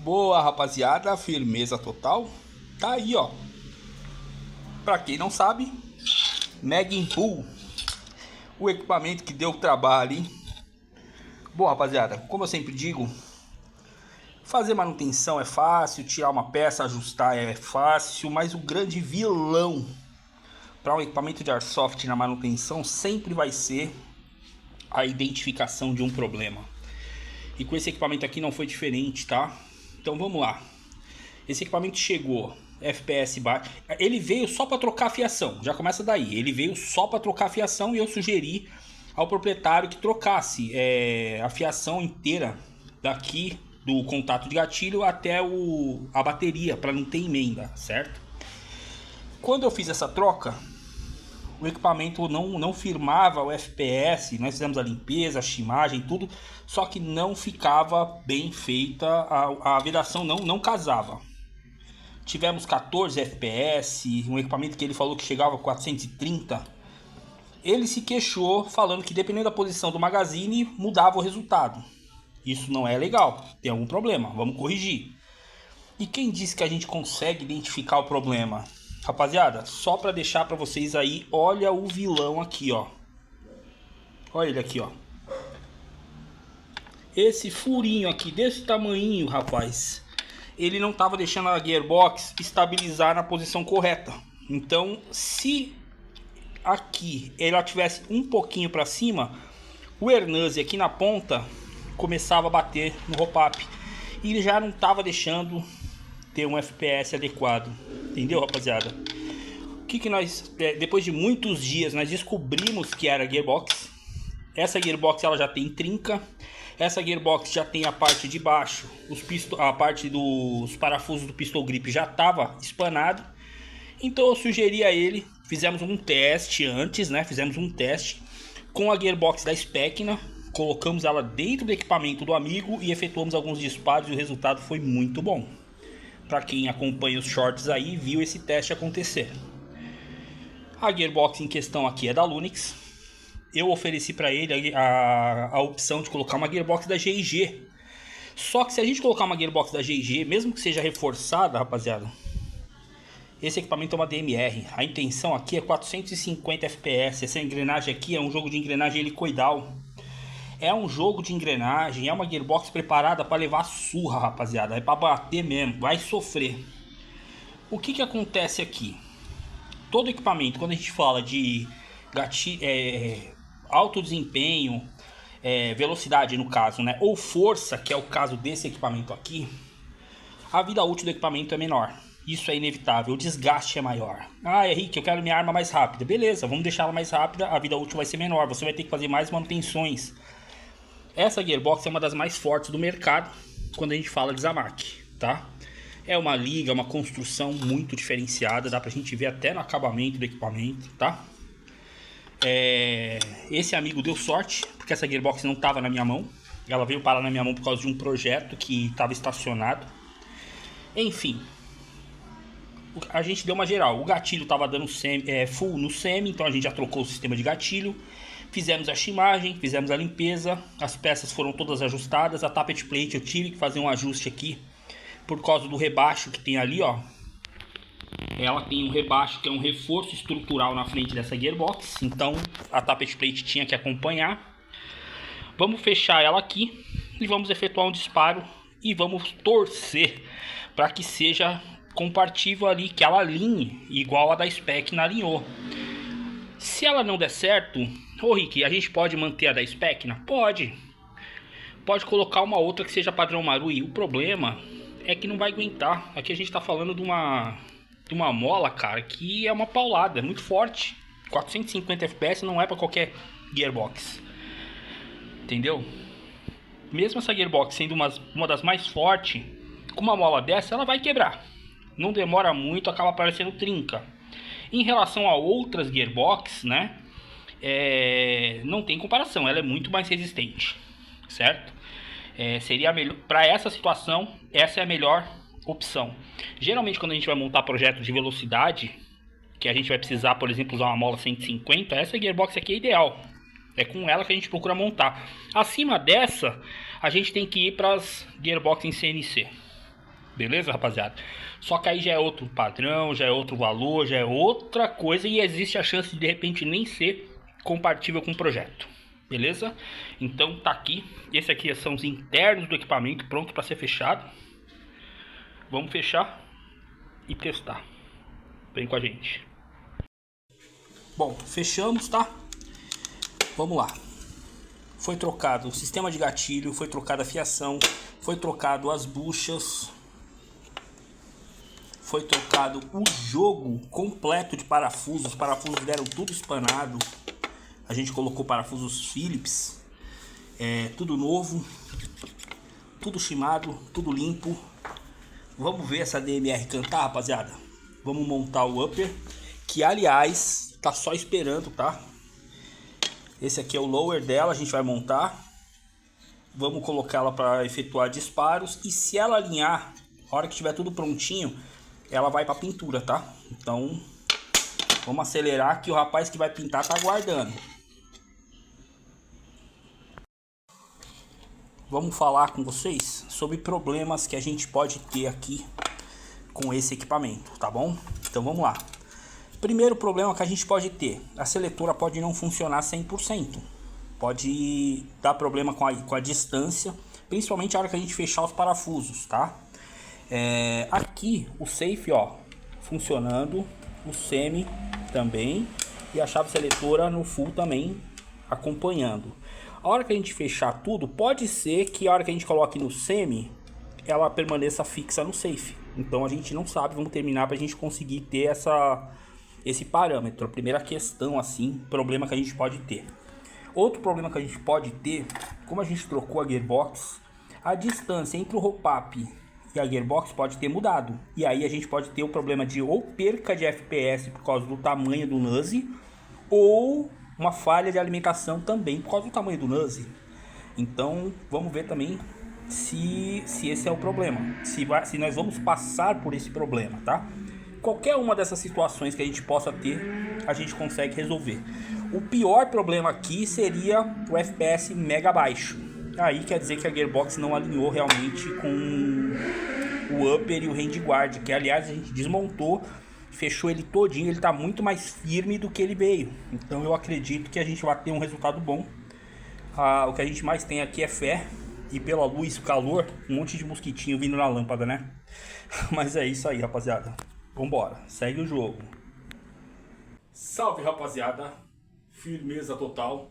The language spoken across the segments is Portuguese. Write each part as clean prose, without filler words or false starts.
Boa, rapaziada, firmeza total. Tá aí, ó. Pra quem não sabe, Magpul, o equipamento que deu trabalho, hein? Bom, rapaziada, como eu sempre digo, fazer manutenção é fácil, tirar uma peça, ajustar é fácil, mas o grande vilão para um equipamento de airsoft na manutenção sempre vai ser a identificação de um problema. E com esse equipamento aqui não foi diferente, tá? Então vamos lá. Esse equipamento chegou, FPS baixo. Ele veio só para trocar a fiação, já começa daí. Ele veio só para trocar a fiação e eu sugeri ao proprietário que trocasse a fiação inteira daqui do contato de gatilho até a bateria, para não ter emenda, certo? Quando eu fiz essa troca, o equipamento não firmava o FPS, nós fizemos a limpeza, a chimagem, tudo, só que não ficava bem feita, a vedação não casava. Tivemos 14 FPS, um equipamento que ele falou que chegava a 430. Ele se queixou falando que dependendo da posição do magazine, mudava o resultado. Isso não é legal, tem algum problema, vamos corrigir. E quem disse que a gente consegue identificar o problema? Rapaziada, só para deixar para vocês aí, olha o vilão aqui, ó. Olha ele aqui, ó. Esse furinho aqui, desse tamanhinho, rapaz, ele não estava deixando a gearbox estabilizar na posição correta. Então, se aqui ela tivesse um pouquinho para cima, o Hernanzi aqui na ponta começava a bater no hop-up. E ele já não estava deixando ter um FPS adequado. Entendeu, rapaziada? O que nós, depois de muitos dias, nós descobrimos que era a gearbox. Essa gearbox ela já tem trinca. Essa gearbox já tem a parte de baixo, a parte dos parafusos do pistol grip já estava espanado. Então eu sugeri a ele, fizemos um teste antes, né? Fizemos um teste com a gearbox da Specna, colocamos ela dentro do equipamento do amigo e efetuamos alguns disparos e o resultado foi muito bom. Para quem acompanha os shorts aí, viu esse teste acontecer. A gearbox em questão aqui é da Lunix. Eu ofereci para ele a opção de colocar uma gearbox da GIG. Só que se a gente colocar uma gearbox da GIG, mesmo que seja reforçada, rapaziada, esse equipamento é uma DMR. A intenção aqui é 450 FPS. Essa engrenagem aqui é um jogo de engrenagem helicoidal. É um jogo de engrenagem, é uma gearbox preparada para levar surra, rapaziada. É para bater mesmo, vai sofrer. O que acontece aqui? Todo equipamento, quando a gente fala de alto desempenho, velocidade no caso, né, ou força, que é o caso desse equipamento aqui, a vida útil do equipamento é menor. Isso é inevitável, o desgaste é maior. Ah, Henrique, eu quero minha arma mais rápida. Beleza, vamos deixar ela mais rápida, a vida útil vai ser menor, você vai ter que fazer mais manutenções. Essa gearbox é uma das mais fortes do mercado quando a gente fala de Zamac, tá? É uma liga, uma construção muito diferenciada, dá pra gente ver até no acabamento do equipamento, tá? Esse amigo deu sorte, porque essa gearbox não estava na minha mão. Ela veio parar na minha mão por causa de um projeto que estava estacionado. Enfim, a gente deu uma geral. O gatilho estava dando full no semi, então a gente já trocou o sistema de gatilho. Fizemos a chimagem, fizemos a limpeza, as peças foram todas ajustadas. A tappet plate eu tive que fazer um ajuste aqui por causa do rebaixo que tem ali, ó. Ela tem um rebaixo que é um reforço estrutural na frente dessa gearbox, então a tappet plate tinha que acompanhar. Vamos fechar ela aqui e vamos efetuar um disparo e vamos torcer para que seja compatível ali, que ela alinhe igual a da Specna alinhou. Se ela não der certo, ô Rick, a gente pode manter a da Specna? Pode colocar uma outra que seja padrão Marui. O problema é que não vai aguentar. Aqui a gente está falando de uma mola, cara, que é uma paulada, é muito forte. 450 FPS não é para qualquer gearbox, entendeu? Mesmo essa gearbox sendo uma das mais fortes, com uma mola dessa ela vai quebrar. Não demora muito, acaba aparecendo trinca. Em relação a outras gearbox, né, não tem comparação, ela é muito mais resistente, certo? Seria melhor para essa situação, essa é a melhor opção. Geralmente quando a gente vai montar projetos de velocidade, que a gente vai precisar, por exemplo, usar uma mola 150, essa gearbox aqui é ideal. É com ela que a gente procura montar. Acima dessa, a gente tem que ir para as gearbox em CNC. Beleza, rapaziada? Só que aí já é outro padrão, já é outro valor, já é outra coisa e existe a chance de repente nem ser compatível com o projeto. Beleza? Então tá aqui. Esse aqui são os internos do equipamento pronto para ser fechado. Vamos fechar e testar. Vem com a gente. Bom, fechamos, tá? Vamos lá. Foi trocado o sistema de gatilho, foi trocada a fiação, foi trocado as buchas, foi trocado o jogo completo de parafusos. Os parafusos deram tudo espanado. A gente colocou parafusos Phillips, tudo novo, tudo chimado, tudo limpo. Vamos ver essa DMR cantar, rapaziada. Vamos montar o upper, que aliás tá só esperando, tá? Esse aqui é o lower dela, a gente vai montar. Vamos colocá-la para efetuar disparos e se ela alinhar, a hora que tiver tudo prontinho, ela vai para pintura, tá? Então, vamos acelerar que o rapaz que vai pintar tá aguardando. Vamos falar com vocês sobre problemas que a gente pode ter aqui com esse equipamento, tá bom? Então vamos lá. Primeiro problema que a gente pode ter, a seletora pode não funcionar 100%. Pode dar problema com a distância, principalmente a hora que a gente fechar os parafusos, tá? Aqui o safe, ó, funcionando, o semi também e a chave seletora no full também acompanhando. A hora que a gente fechar tudo, pode ser que a hora que a gente coloque no semi, ela permaneça fixa no safe. Então a gente não sabe, vamos terminar para a gente conseguir ter esse parâmetro. A primeira questão, assim, problema que a gente pode ter. Outro problema que a gente pode ter, como a gente trocou a gearbox, a distância entre o roll-up e a gearbox pode ter mudado. E aí a gente pode ter o problema de ou perca de FPS por causa do tamanho do NUSE, ou uma falha de alimentação também por causa do tamanho do NUSE. Então vamos ver também se esse é o problema, se nós vamos passar por esse problema, tá? Qualquer uma dessas situações que a gente possa ter, a gente consegue resolver. O pior problema aqui seria o FPS mega baixo. Aí quer dizer que a gearbox não alinhou realmente com o upper e o handguard, que aliás a gente desmontou, fechou ele todinho, ele está muito mais firme do que ele veio. Então eu acredito que a gente vai ter um resultado bom. O que a gente mais tem aqui é fé, e pela luz, calor, um monte de mosquitinho vindo na lâmpada, né? Mas é isso aí, rapaziada. Vambora, segue o jogo. Salve, rapaziada. Firmeza total.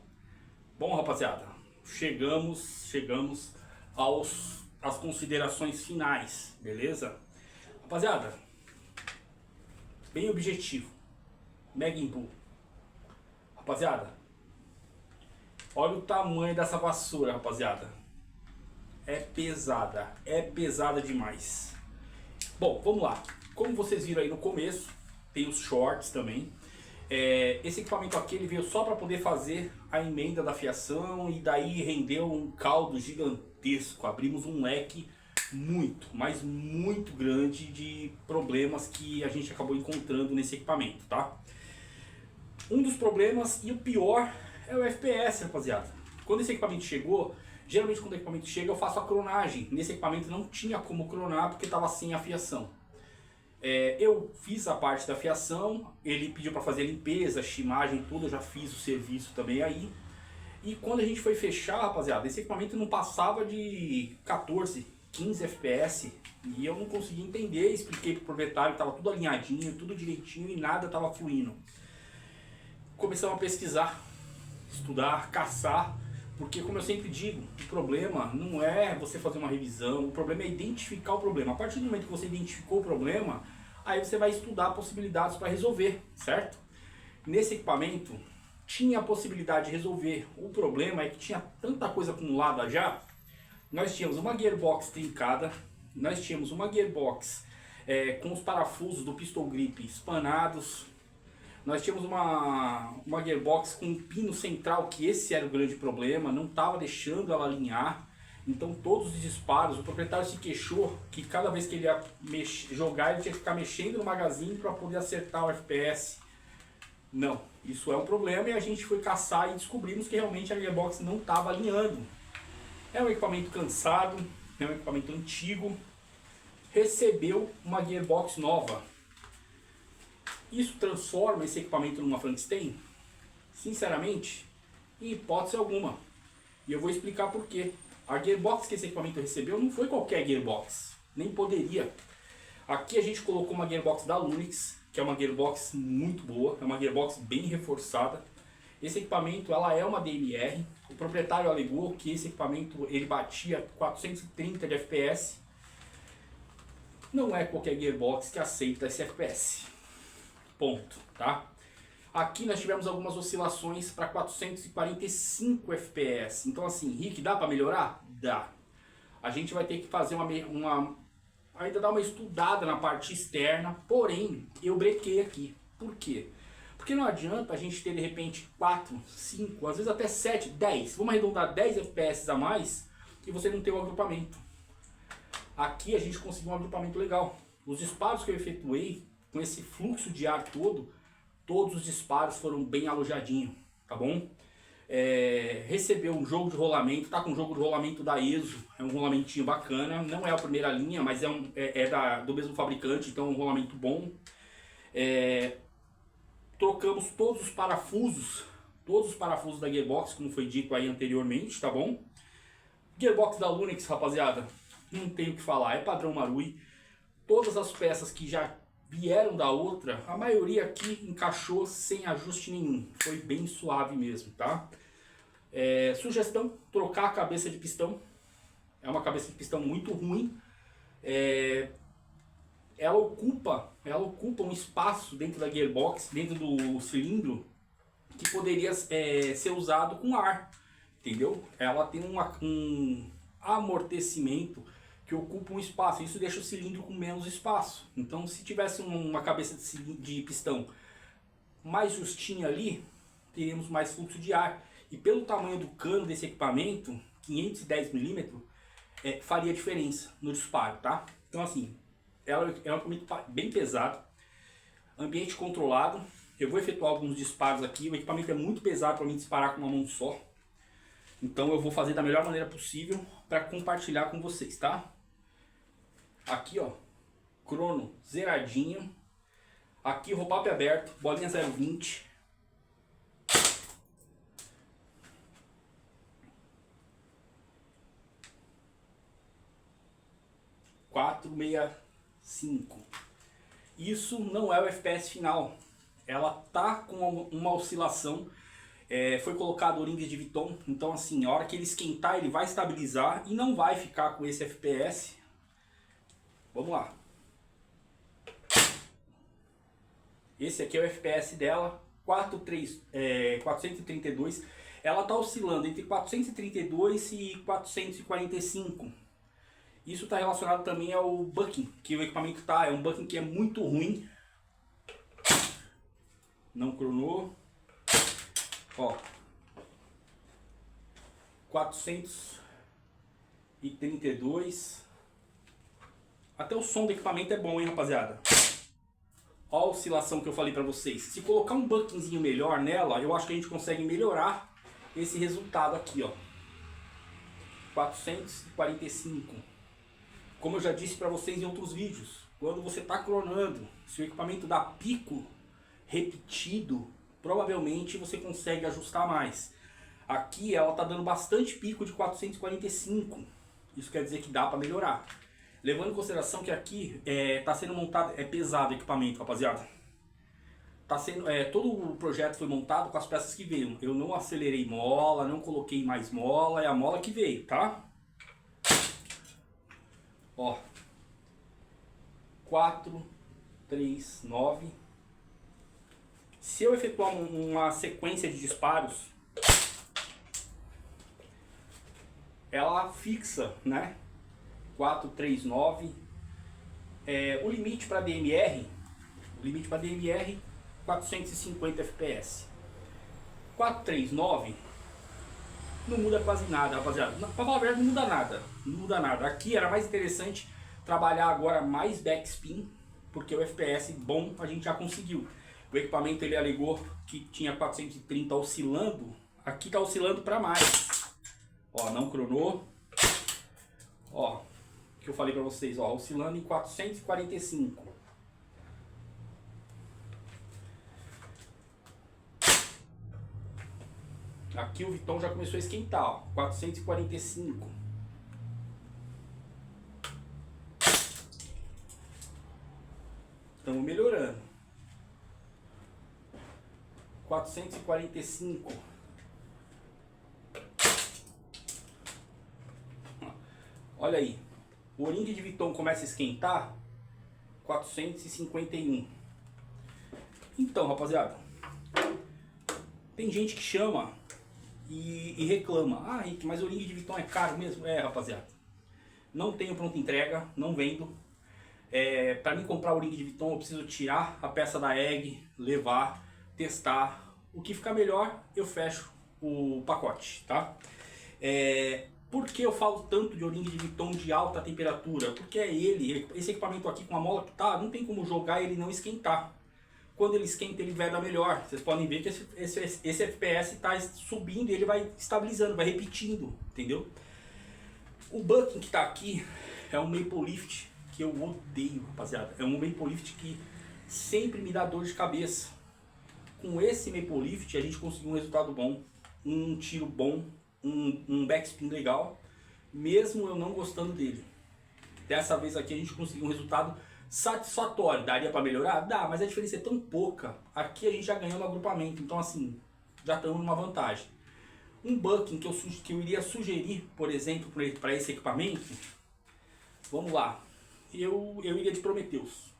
Bom, rapaziada, chegamos às considerações finais, beleza? Rapaziada, bem objetivo. Mega Imbu. Rapaziada, olha o tamanho dessa vassoura, rapaziada. É pesada demais. Bom, vamos lá. Como vocês viram aí no começo, tem os shorts também. Esse equipamento aqui ele veio só para poder fazer a emenda da fiação e daí rendeu um caldo gigantesco. Abrimos um leque muito, mas muito grande de problemas que a gente acabou encontrando nesse equipamento, tá? Um dos problemas e o pior é o FPS, rapaziada. Quando esse equipamento chegou, geralmente quando o equipamento chega eu faço a cronagem. Nesse equipamento não tinha como cronar porque estava sem a fiação. Eu fiz a parte da fiação, ele pediu para fazer limpeza, chimagem, tudo, eu já fiz o serviço também aí. E quando a gente foi fechar, rapaziada, esse equipamento não passava de 14, 15 FPS. E eu não consegui entender, expliquei pro proprietário que estava tudo alinhadinho, tudo direitinho e nada estava fluindo. Começamos a pesquisar, estudar, caçar, porque como eu sempre digo, o problema não é você fazer uma revisão, o problema é identificar o problema. A partir do momento que você identificou o problema, aí você vai estudar possibilidades para resolver, certo? Nesse equipamento tinha a possibilidade de resolver. O problema é que tinha tanta coisa acumulada já. Nós tínhamos uma gearbox trincada, nós tínhamos uma gearbox com os parafusos do pistol grip espanados. Nós tínhamos uma gearbox com um pino central, que esse era o grande problema, não estava deixando ela alinhar. Então todos os disparos, o proprietário se queixou que cada vez que ele ia jogar, ele tinha que ficar mexendo no magazine para poder acertar o FPS. Não, isso é um problema e a gente foi caçar e descobrimos que realmente a gearbox não estava alinhando. É um equipamento cansado, é um equipamento antigo. recebeu uma gearbox nova. Isso transforma esse equipamento numa Frankenstein? Sinceramente, em hipótese alguma. E eu vou explicar por quê. A gearbox que esse equipamento recebeu não foi qualquer gearbox, nem poderia. Aqui a gente colocou uma gearbox da Lunix, que é uma gearbox muito boa, é uma gearbox bem reforçada. Esse equipamento ela é uma DMR. O proprietário alegou que esse equipamento ele batia 430 de FPS. Não é qualquer gearbox que aceita esse FPS. Ponto, tá? Aqui nós tivemos algumas oscilações para 445 FPS. Então assim, Rick, dá para melhorar? Dá. A gente vai ter que fazer ainda dar uma estudada na parte externa, porém eu brequei aqui. Por quê? Porque não adianta a gente ter de repente 4, 5, às vezes até 7, 10. Vamos arredondar 10 FPS a mais e você não ter o agrupamento. Aqui a gente conseguiu um agrupamento legal. Os disparos que eu efetuei com esse fluxo de ar todo, todos os disparos foram bem alojadinhos, tá bom? Recebeu um jogo de rolamento, tá com um jogo de rolamento da ESO, é um rolamentinho bacana, não é a primeira linha, mas do mesmo fabricante, então é um rolamento bom. Trocamos todos os parafusos da gearbox, como foi dito aí anteriormente, tá bom? Gearbox da Lunix, rapaziada, não tenho o que falar, é padrão Marui. Todas as peças que já vieram da outra, a maioria aqui encaixou sem ajuste nenhum, foi bem suave mesmo, tá? Sugestão, trocar a cabeça de pistão, é uma cabeça de pistão muito ruim. Ela ocupa um espaço dentro da gearbox, dentro do cilindro, que poderia ser usado com ar, entendeu? Ela tem um amortecimento que ocupa um espaço, isso deixa o cilindro com menos espaço. Então se tivesse uma cabeça de pistão mais justinha ali, teríamos mais fluxo de ar. E pelo tamanho do cano desse equipamento, 510mm, faria diferença no disparo, tá? Então assim, ela é um equipamento bem pesado, ambiente controlado. Eu vou efetuar alguns disparos aqui, o equipamento é muito pesado para mim disparar com uma mão só. Então eu vou fazer da melhor maneira possível para compartilhar com vocês, tá? Aqui ó, crono zeradinho. Aqui roll-up aberto, bolinha 0,20. .465. Isso não é o FPS final. Ela tá com uma oscilação. Foi colocado o ring de Viton, então assim, a hora que ele esquentar ele vai estabilizar e não vai ficar com esse FPS. Vamos lá. Esse aqui é o FPS dela, 432. Ela está oscilando entre 432 e 445. Isso está relacionado também ao bucking, que o equipamento é um bucking que é muito ruim. Não cronou. Ó, 432. Até o som do equipamento é bom, hein, rapaziada? Ó a oscilação que eu falei pra vocês. Se colocar um buckingzinho melhor nela, eu acho que a gente consegue melhorar esse resultado aqui, ó. 445. Como eu já disse pra vocês em outros vídeos, quando você tá cronando, se o equipamento dá pico repetido, provavelmente você consegue ajustar mais. Aqui ela tá dando bastante pico de 445. Isso quer dizer que dá para melhorar. Levando em consideração que aqui tá sendo montado, é pesado o equipamento, rapaziada. Tá sendo, todo o projeto foi montado com as peças que veio. Eu não acelerei mola, não coloquei mais mola, é a mola que veio, tá? Ó, 4, 3, 9. Se eu efetuar uma sequência de disparos, ela fixa, né? 4, 3, 9. O limite para DMR, 450 FPS. 4, 3, 9 não muda quase nada, rapaziada. Pra falar a verdade, não muda nada. Não muda nada. Aqui era mais interessante trabalhar agora mais backspin, porque o FPS bom a gente já conseguiu. O equipamento ele alegou que tinha 430 oscilando. Aqui tá oscilando para mais. Ó, não cronou. Ó, que eu falei para vocês, ó, oscilando em 445. Aqui o Viton já começou a esquentar, ó, 445. Estamos melhorando. 445. Olha aí. O ringue de Viton começa a esquentar. 451. Então, rapaziada, tem gente que chama e reclama. Ah, Rick, mas o ringue de Viton é caro mesmo? É, rapaziada. Não tenho pronta entrega, não vendo. Para mim comprar o ringue de Viton eu preciso tirar a peça da egg, levar, testar. O que ficar melhor eu fecho o pacote, tá? Por que eu falo tanto de ringue de Viton de alta temperatura? Porque esse equipamento aqui com a mola que tá, não tem como jogar ele não esquentar. Quando ele esquenta ele veda melhor. Vocês podem ver que esse FPS está subindo e ele vai estabilizando, vai repetindo, entendeu? O bucking que está aqui é um Maple Lift que eu odeio, rapaziada. É um Maple Lift que sempre me dá dor de cabeça. Com esse Maple Lift a gente conseguiu um resultado bom, um tiro bom, um backspin legal, mesmo eu não gostando dele. Dessa vez aqui a gente conseguiu um resultado satisfatório. Daria para melhorar? Dá, mas a diferença é tão pouca. Aqui a gente já ganhou no agrupamento, então assim, já estamos numa vantagem. Um bucking que eu iria sugerir, por exemplo, para esse equipamento, vamos lá, eu iria de Prometheus.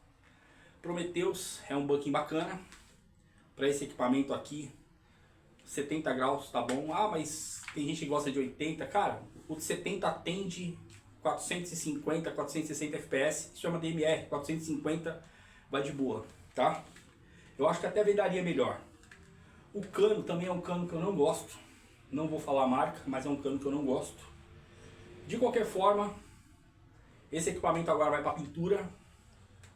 Prometheus é um bucking bacana, para esse equipamento aqui, 70 graus tá bom. Ah, mas tem gente que gosta de 80, cara, o de 70 atende 450, 460 FPS, isso é uma DMR, 450 vai de boa, tá? Eu acho que até vedaria melhor. O cano também é um cano que eu não gosto, não vou falar a marca, mas é um cano que eu não gosto. De qualquer forma, esse equipamento agora vai para pintura.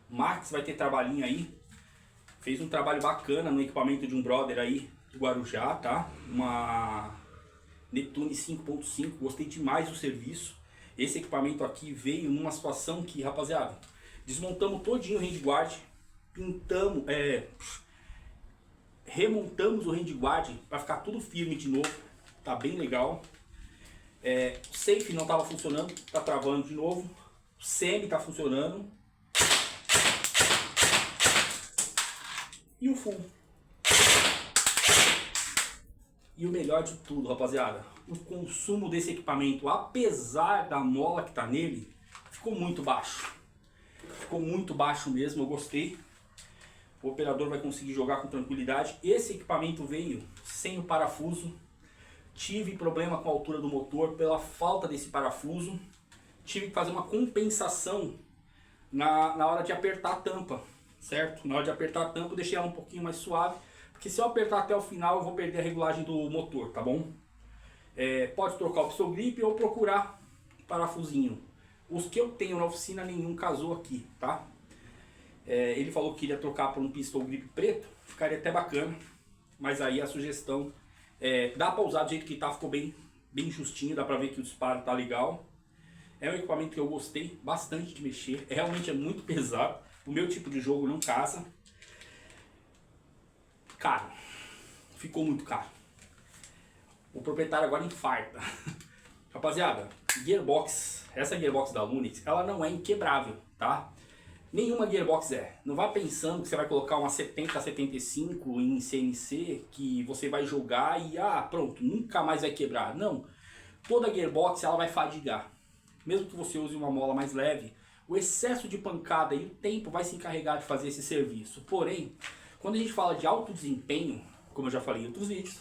Max vai ter trabalhinho aí, fez um trabalho bacana no equipamento de um brother aí do Guarujá, tá? Uma Neptune 5.5, gostei demais do serviço. Esse equipamento aqui veio numa situação que, rapaziada, desmontamos todinho o handguard, pintamos, remontamos o handguard para ficar tudo firme de novo, tá bem legal. O safe não estava funcionando, tá travando de novo. O semi tá funcionando. E o full. E o melhor de tudo, rapaziada, o consumo desse equipamento, apesar da mola que tá nele, ficou muito baixo. Ficou muito baixo mesmo, eu gostei. O operador vai conseguir jogar com tranquilidade. Esse equipamento veio sem o parafuso. Tive problema com a altura do motor pela falta desse parafuso. Tive que fazer uma compensação na hora de apertar a tampa, certo? Na hora de apertar a tampa eu deixei ela um pouquinho mais suave, porque se eu apertar até o final eu vou perder a regulagem do motor, tá bom? Pode trocar o pistol grip ou procurar parafusinho. Os que eu tenho na oficina nenhum casou aqui, tá? Ele falou que iria trocar por um pistol grip preto, ficaria até bacana, mas aí a sugestão dá pra usar do jeito que tá, ficou bem justinho, dá pra ver que o disparo tá legal. É um equipamento que eu gostei bastante de mexer, realmente é muito pesado, o meu tipo de jogo não casa. Caro, ficou muito caro. O proprietário agora infarta. Rapaziada, gearbox, essa gearbox da Lunix, ela não é inquebrável, tá? Nenhuma gearbox é. Não vá pensando que você vai colocar uma 70-75 em CNC, que você vai jogar e pronto, nunca mais vai quebrar. Não, toda gearbox ela vai fadigar. Mesmo que você use uma mola mais leve, o excesso de pancada e o tempo vai se encarregar de fazer esse serviço. Porém, quando a gente fala de alto desempenho, como eu já falei em outros vídeos,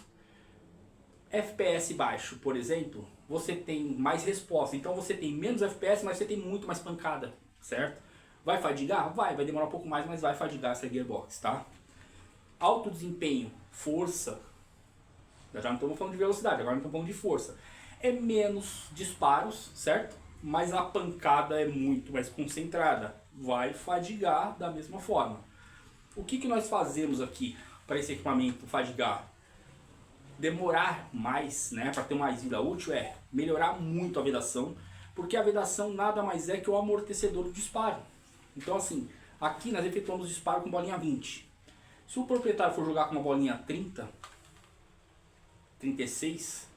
FPS baixo, por exemplo, você tem mais resposta. Então você tem menos FPS, mas você tem muito mais pancada, certo? Vai fadigar? Vai demorar um pouco mais, mas vai fadigar essa gearbox, tá? Alto desempenho, força, já não estamos falando de velocidade, agora não estamos falando de força. É menos disparos, certo? Mas a pancada é muito mais concentrada, vai fadigar da mesma forma. O que nós fazemos aqui para esse equipamento fadigar? Demorar mais, né, para ter mais vida útil, melhorar muito a vedação, Porque a vedação nada mais é que o amortecedor do disparo. Então assim, aqui nós efetuamos o disparo com bolinha 20. Se o proprietário for jogar com uma bolinha 30, 36,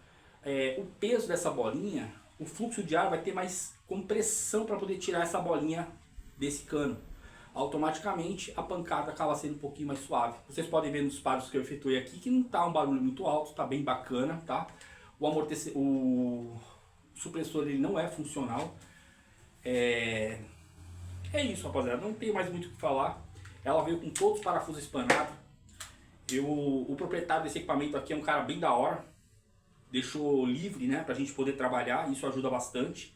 o peso dessa bolinha, o fluxo de ar vai ter mais compressão para poder tirar essa bolinha desse cano. Automaticamente a pancada acaba sendo um pouquinho mais suave. Vocês podem ver nos disparos que eu efetuei aqui que não está um barulho muito alto, está bem bacana, tá? O supressor ele não é funcional. É isso, rapaziada, não tenho mais muito o que falar. Ela veio com todos os parafusos espanados. O proprietário desse equipamento aqui é um cara bem da hora. Deixou livre, né, pra gente poder trabalhar, isso ajuda bastante.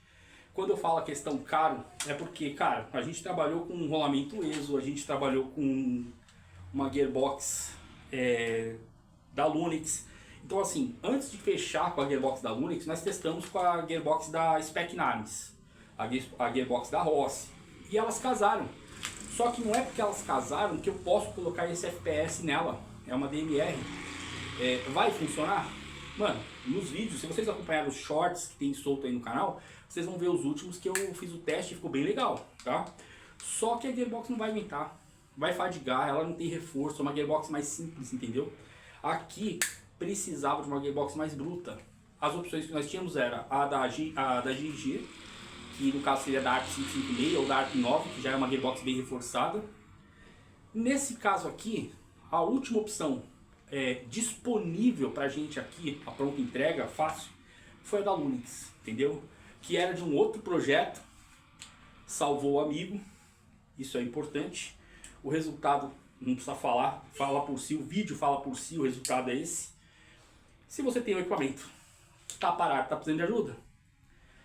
Quando eu falo a questão caro, é porque, cara, a gente trabalhou com um rolamento ESO, a gente trabalhou com uma gearbox da Lunix. Então assim, antes de fechar com a gearbox da Lunix, nós testamos com a gearbox da Spec Names, a gearbox da Rossi. E elas casaram. Só que não é porque elas casaram que eu posso colocar esse FPS nela. É uma DMR. Vai funcionar? Mano, nos vídeos, se vocês acompanharem os shorts que tem solto aí no canal, vocês vão ver os últimos que eu fiz o teste e ficou bem legal, tá? Só que a gearbox não vai aguentar, vai fadigar, ela não tem reforço, é uma gearbox mais simples, entendeu? Aqui precisava de uma gearbox mais bruta. As opções que nós tínhamos era a da GG, que no caso seria da ARP 556 ou da ARP 9, que já é uma gearbox bem reforçada. Nesse caso aqui, a última opção disponível pra gente aqui, a pronta entrega, fácil, foi a da Lunix, entendeu? Que era de um outro projeto, salvou o amigo, isso é importante. O resultado não precisa falar, fala por si, o vídeo fala por si, o resultado é esse. Se você tem um equipamento que tá parado, tá precisando de ajuda,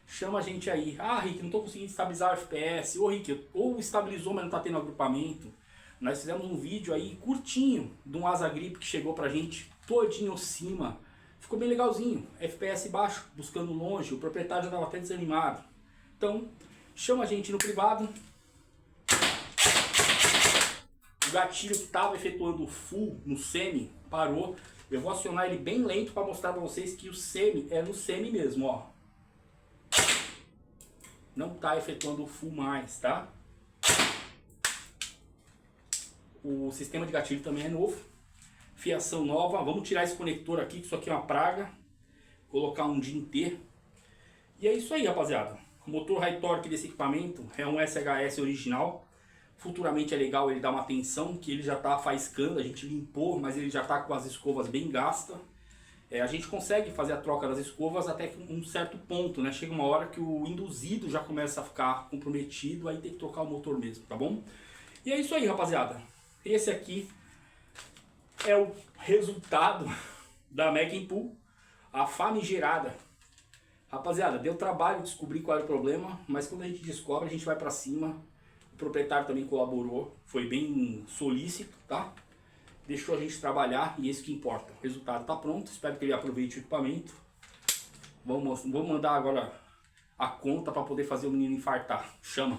chama a gente aí. Ah, Rick, não tô conseguindo estabilizar o FPS. Ô, Rick, ou estabilizou, mas não tá tendo agrupamento. Nós fizemos um vídeo aí curtinho de um Asa Grip que chegou pra gente, todinho acima. Ficou bem legalzinho, FPS baixo, buscando longe, o proprietário já estava até desanimado. Então, chama a gente no privado. O gatilho que estava efetuando o full no semi parou. Eu vou acionar ele bem lento para mostrar para vocês que o semi é no semi mesmo, ó. Não está efetuando o full mais, tá? O sistema de gatilho também é novo. Fiação nova. Vamos tirar esse conector aqui, que isso aqui é uma praga. Colocar um DIN T. E é isso aí, rapaziada. O motor high torque desse equipamento é um SHS original. Futuramente é legal ele dar uma atenção, que ele já está faiscando. A gente limpou, mas ele já está com as escovas bem gastas. A gente consegue fazer a troca das escovas até um certo ponto, né? Chega uma hora que o induzido já começa a ficar comprometido, aí tem que trocar o motor mesmo, tá bom? E é isso aí, rapaziada. Esse aqui é o resultado da Meckenpool, a famigerada. Rapaziada, deu trabalho descobrir qual era o problema, mas quando a gente descobre, a gente vai pra cima. O proprietário também colaborou, foi bem solícito, tá? Deixou a gente trabalhar e isso que importa. O resultado tá pronto, espero que ele aproveite o equipamento. Vamos mandar agora a conta para poder fazer o menino infartar. Chama!